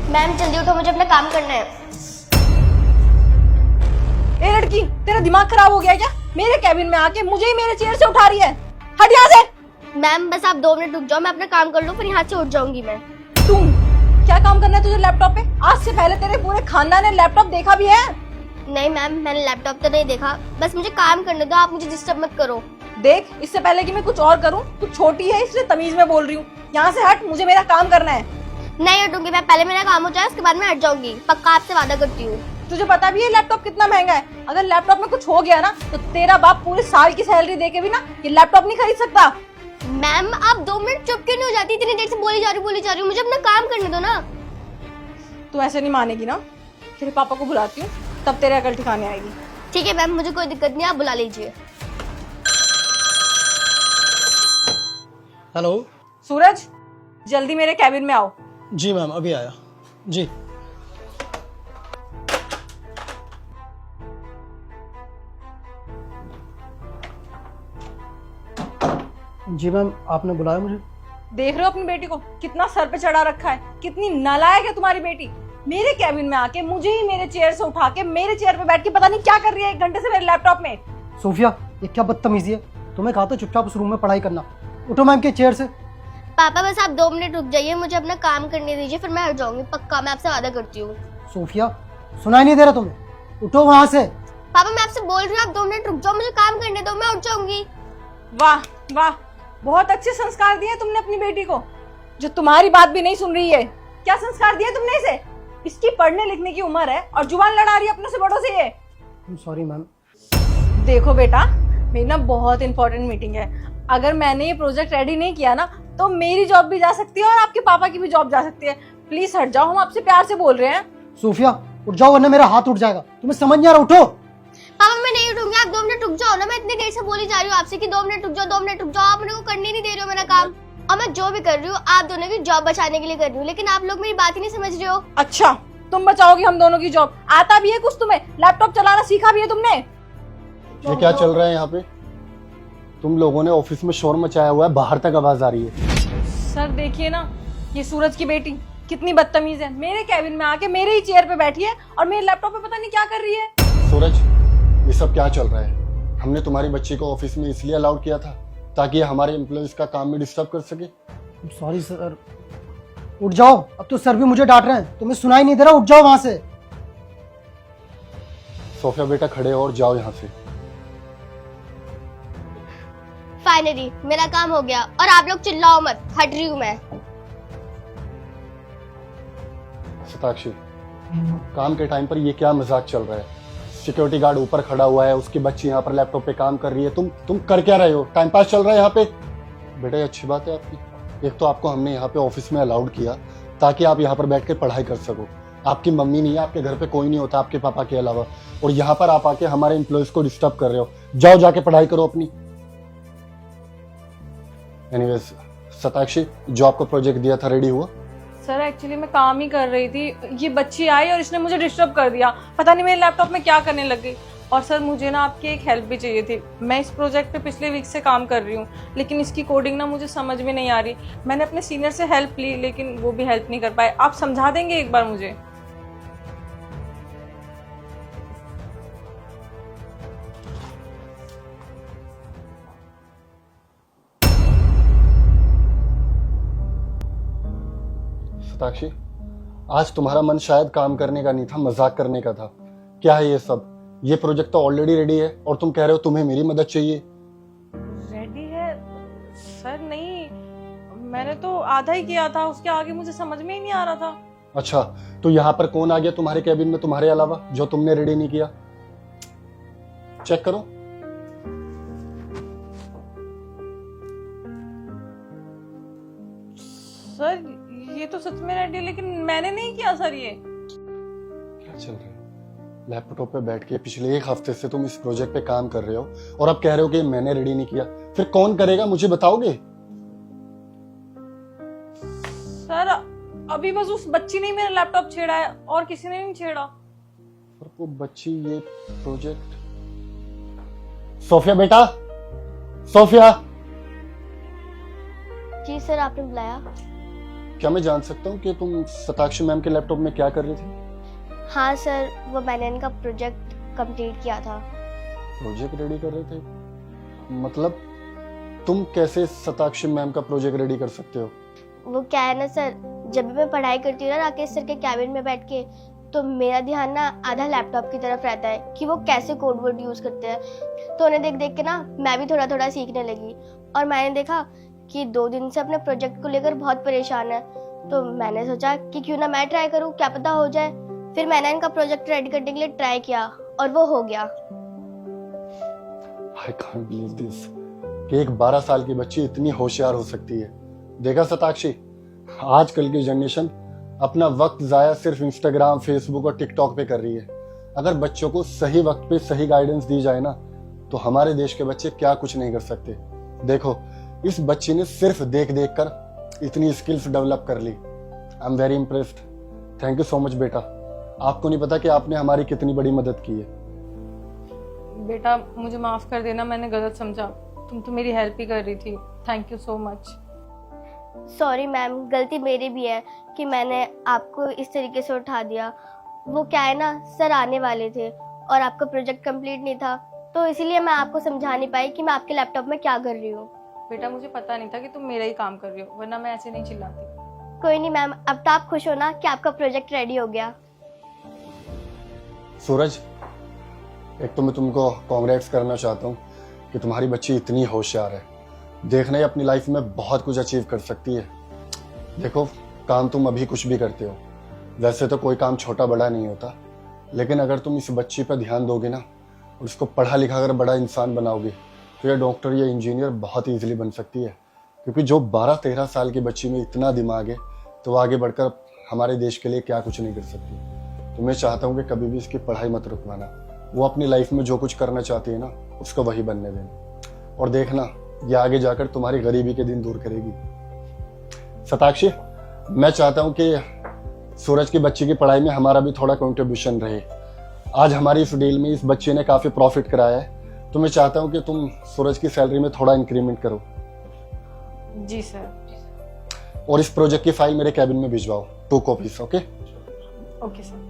Ma'am जल्दी उठो, मुझे अपना काम करना है। ए लड़की, तेरा दिमाग खराब हो गया क्या? मेरे कैबिन में आके मुझे ही मेरे चेयर से उठा रही है। हट यहाँ से। मैम बस आप 2 मिनट रुक जाओ, मैं अपना काम कर लूँ, फिर यहाँ से उठ जाऊंगी मैं। तुम क्या काम करना है तुझे लैपटॉप पे? आज से पहले तेरे पूरे खानदान ने लैपटॉप देखा भी है? नहीं मैम, मैंने लैपटॉप तो नहीं देखा, बस मुझे काम करने दो, आप मुझे डिस्टर्ब मत करो। देख, इससे पहले कि मैं कुछ और करूं, तू छोटी है इसलिए तमीज में बोल रही हूँ। यहाँ से हट, मुझे मेरा काम करना है। नहीं हटूंगी मैं, पहले मेरा काम हो जाए उसके बाद मैं हट जाऊंगी, पक्का आपसे वादा करती हूँ। तुझे पता भी है लैपटॉप कितना महंगा है? अगर लैपटॉप में कुछ हो गया ना तो तेरा बाप पूरे साल की सैलरी दे के भी ना ये लैपटॉप नहीं खरीद सकता। मैम आप 2 मिनट चुप क्यों नहीं हो जाती? इतनी देर से बोली जा रही हूँ, मुझे अपना काम करने दो ना। तू ऐसे नहीं मानेगी ना? तेरे पापा को बुलाती हूँ, तब तेरे अकल ठिकाने आएगी। ठीक है मैम, मुझे कोई दिक्कत नहीं, आप बुला लीजिए। हेलो। सूरज, जल्दी मेरे कैबिन में आओ। जी मैम, अभी आया। जी जी मैम, आपने बुलाया मुझे? देख रहे हो अपनी बेटी को, कितना सर पे चढ़ा रखा है? कितनी नालायक है तुम्हारी बेटी। मेरे कैबिन में आके मुझे ही मेरे चेयर से उठा के मेरे चेयर पे बैठ के पता नहीं क्या कर रही है 1 घंटे से मेरे लैपटॉप में। सोफिया, ये क्या बदतमीजी है? तुम्हें कहा था चुपचाप उस रूम में पढ़ाई करना। उठो मैम के चेयर से। पापा बस आप 2 मिनट रुक जाइए, मुझे अपना काम करने दीजिए, फिर मैं हट जाऊंगी, पक्का, मैं आपसे वादा करती हूँ। सोफिया, सुनाई नहीं दे रहा तुम्हें? उठो वहां से। पापा मैं आपसे बोल रही हूँ, आप 2 मिनट रुक जाओ, मुझे काम करने दो, मैं उठ जाऊंगी। वाह वाह, बहुत अच्छे संस्कार दिए तुमने अपनी बेटी को, जो तुम्हारी बात भी नहीं सुन रही है। क्या संस्कार दिए तुमने इसे? इसकी पढ़ने लिखने की उम्र है और जुबान लड़ा रही है अपनों से बड़ों से ये। Sorry ma'am. देखो बेटा, मेरी ना बहुत इंपॉर्टेंट मीटिंग है। अगर मैंने ये प्रोजेक्ट रेडी नहीं किया ना तो मेरी जॉब भी जा सकती है और आपके पापा की भी जॉब जा सकती है। प्लीज हट जाओ, हम आपसे प्यार से बोल रहे हैं। सोफिया उठ जाओ वरना मेरा हाथ उठ जाएगा। तुम्हें समझ नहीं आ रहा? उठो। पापा मैं नहीं उठूंगी, आप 2 मिनट रुक जाओ ना, मैं इतनी देर से बोली जा रही हूँ आपसे कि 2 मिनट रुक जाओ, 2 मिनट रुक जाओ, आप मेरे को करने नहीं दे रहे हो मेरा काम। और मैं जो भी कर रही हूँ आप दोनों की जॉब बचाने के लिए कर रही हूँ, लेकिन आप लोग मेरी बात ही नहीं समझ रहे हो। अच्छा, तुम बचाओगी हम दोनों की जॉब? आता भी है कुछ तुम्हें? लैपटॉप चलाना सीखा भी है तुमने? ये क्या चल रहा है यहाँ पे? तुम लोगों ने ऑफिस में शोर मचाया हुआ है, बाहर तक आवाज आ रही है। सर देखिए ना, ये सूरज की बेटी कितनी बदतमीज है। मेरे कैबिन में आके मेरे ही चेयर पे बैठी है और मेरे लैपटॉप पे पता नहीं क्या कर रही है। सूरज, ये सब क्या चल रहा है? हमने तुम्हारी बच्ची को ऑफिस में इसलिए अलाउड किया था ताकि ये हमारे एम्प्लॉइज का काम में डिस्टर्ब कर सके। Sorry sir. उठ जाओ, अब तो सर भी मुझे डांट रहे हैं। तुम्हें सुनाई नहीं दे रहा? उठ जाओ वहां से। सोफिया बेटा, खड़े हो और जाओ यहाँ से। फाइनली मेरा काम हो गया और आप लोग चिल्लाओ मत, हट रही हूँ मैं। सताक्षी, काम के टाइम पर ये क्या मजाक चल रहा है? सिक्योरिटी गार्ड ऊपर खड़ा हुआ है, उसकी बच्ची यहाँ पर लैपटॉप पे काम कर रही है। तुम कर क्या रहे हो? टाइम पास चल रहा है यहाँ पे? बेटा ये अच्छी बात है आपकी। एक तो आपको हमने यहाँ पे ऑफिस में अलाउड किया ताकि आप यहाँ पर बैठ के पढ़ाई कर सको। आपकी मम्मी नहीं है, आपके घर पे कोई नहीं होता आपके पापा के अलावा, और यहाँ पर आप आके हमारे एम्प्लॉयज को डिस्टर्ब कर रहे हो। जाओ जाके पढ़ाई करो अपनी। एनीवेज सताक्षी, जो आपको प्रोजेक्ट दिया था रेडी हुआ? सर एक्चुअली मैं काम ही कर रही थी, ये बच्ची आई और इसने मुझे डिस्टर्ब कर दिया। पता नहीं मेरे लैपटॉप में क्या करने लग गई। और सर मुझे ना आपकी एक हेल्प भी चाहिए थी। मैं इस प्रोजेक्ट पे पिछले वीक से काम कर रही हूँ, लेकिन इसकी कोडिंग ना मुझे समझ में नहीं आ रही। मैंने अपने सीनियर से हेल्प ली लेकिन वो भी हेल्प नहीं कर पाए। आप समझा देंगे एक बार मुझे? सताक्षी, आज तुम्हारा मन शायद काम करने का नहीं था, मजाक करने का था। क्या है ये सब? ये प्रोजेक्ट तो ऑलरेडी रेडी है और तुम कह रहे हो तुम्हें मेरी मदद चाहिए। रेडी है सर? नहीं, मैंने तो आधा ही किया था, उसके आगे मुझे समझ में ही नहीं आ रहा था। अच्छा, तो यहाँ पर कौन आ गया तुम्हारे कैबिन में तुम्हारे अलावा जो तुमने रेडी नहीं किया? चेक करो। सर ये तो सच में रेडी है, लेकिन मैंने नहीं किया सर। ये क्या चल रहा है? लैपटॉप पे बैठ के पिछले 1 हफ्ते से तुम इस प्रोजेक्ट पे काम कर रहे हो और अब कह रहे हो कि मैंने रेडी नहीं किया। फिर कौन करेगा, मुझे बताओगे? सर अभी बस उस बच्ची ने ही मेरा लैपटॉप छेड़ा है और किसी ने नहीं छेड़ा। और वो बच्ची, ये प्रोजेक्ट। सोफिया बेटा, सोफिया। जी सर, आपने बुलाया? क्या मैं जान सकता हूँ कि तुम शताक्षी मैम के लैपटॉप में क्या कर रही थी? हाँ सर, वो मैंने इनका प्रोजेक्ट कंप्लीट किया था। प्रोजेक्ट रेडी कर रहे थे? मतलब तुम कैसे शताक्षी मैम का प्रोजेक्ट रेडी कर सकते हो? वो क्या है ना सर, जब भी मैं पढ़ाई करती हूँ ना राकेश सर के कैबिन में बैठ के, तो मेरा ध्यान ना आधा लैपटॉप की तरफ रहता है कि वो कैसे कोड वर्ड यूज करते हैं। तो उन्हें देख देख के ना मैं भी थोड़ा थोड़ा सीखने लगी, और मैंने देखा कि 2 दिन से अपने प्रोजेक्ट को लेकर बहुत परेशान है। तो मैंने सोचा कि क्यों ना मैं ट्राई करूँ, क्या पता हो जाए। फिर मैंने इनका प्रोजेक्ट रेडी करने के लिए ट्राई किया और वो हो गया। I can't believe this कि एक 12 साल की बच्ची इतनी होशियार हो सकती है। देखा शताक्षी, आजकल की जनरेशन अपना वक्त जाया सिर्फ इंस्टाग्राम, फेसबुक और टिकटॉक पे कर रही है। अगर बच्चों को सही वक्त पे सही गाइडेंस दी जाए ना, तो हमारे देश के बच्चे क्या कुछ नहीं कर सकते। देखो, इस बच्ची ने सिर्फ देख देख कर इतनी स्किल्स डेवलप कर ली। I am very impressed. Thank you so much बेटा। आपको नहीं पता कि आपने हमारी कितनी बड़ी मदद की है। बेटा मुझे माफ़ कर देना, मैंने गलत समझा। तुम तो मेरी हेल्प ही कर रही थी। Thank you so much. Sorry ma'am, गलती मेरी भी है कि मैंने आपको इस तरीके से उठा दिया। वो क्या है ना, सर आने वाले थे और आपका प्रोजेक्ट कंप्लीट नहीं था, तो इसीलिए मैं आपको समझा नहीं पाई कि मैं आपके लैपटॉप में क्या कर रही हूँ। बेटा मुझे पता नहीं था कि तुम मेरा ही काम कर रही हो, वरना मैं ऐसे नहीं चिल्लाती। कोई नहीं मैम, अब तो आप खुश हो ना कि आपका प्रोजेक्ट रेडी हो गया। सूरज, एक तो मैं तुमको कांग्रेट्स करना चाहता हूँ कि तुम्हारी बच्ची इतनी होशियार है। देखना ही अपनी लाइफ में बहुत कुछ अचीव कर सकती है। देखो, काम तुम अभी कुछ भी करते हो, वैसे तो कोई काम छोटा बड़ा नहीं होता, लेकिन अगर तुम इस बच्ची पर ध्यान दोगे ना और उसको पढ़ा लिखा कर बड़ा इंसान बनाओगे, तो ये डॉक्टर या इंजीनियर बहुत ईजिली बन सकती है। क्योंकि जो 12-13 साल की बच्ची में इतना दिमाग है, तो वो आगे बढ़कर हमारे देश के लिए क्या कुछ नहीं कर सकती। तो मैं चाहता हूँ कि कभी भी इसकी पढ़ाई मत रुकवाना। वो अपनी लाइफ में जो कुछ करना चाहती है ना, उसको वही बनने देना। और देखना, ये आगे जाकर तुम्हारी गरीबी के दिन दूर करेगी। शताक्षी, मैं चाहता हूँ कि सूरज की बच्ची की पढ़ाई में हमारा भी थोड़ा कंट्रीब्यूशन रहे। आज हमारी इस डील में इस बच्चे ने काफी प्रॉफिट कराया है, तो मैं चाहता हूँ कि तुम सूरज की सैलरी में थोड़ा इंक्रीमेंट करो। जी सर। और इस प्रोजेक्ट की फाइल मेरे कैबिन में भिजवाओ, 2 कॉपीज। Okay okay sir.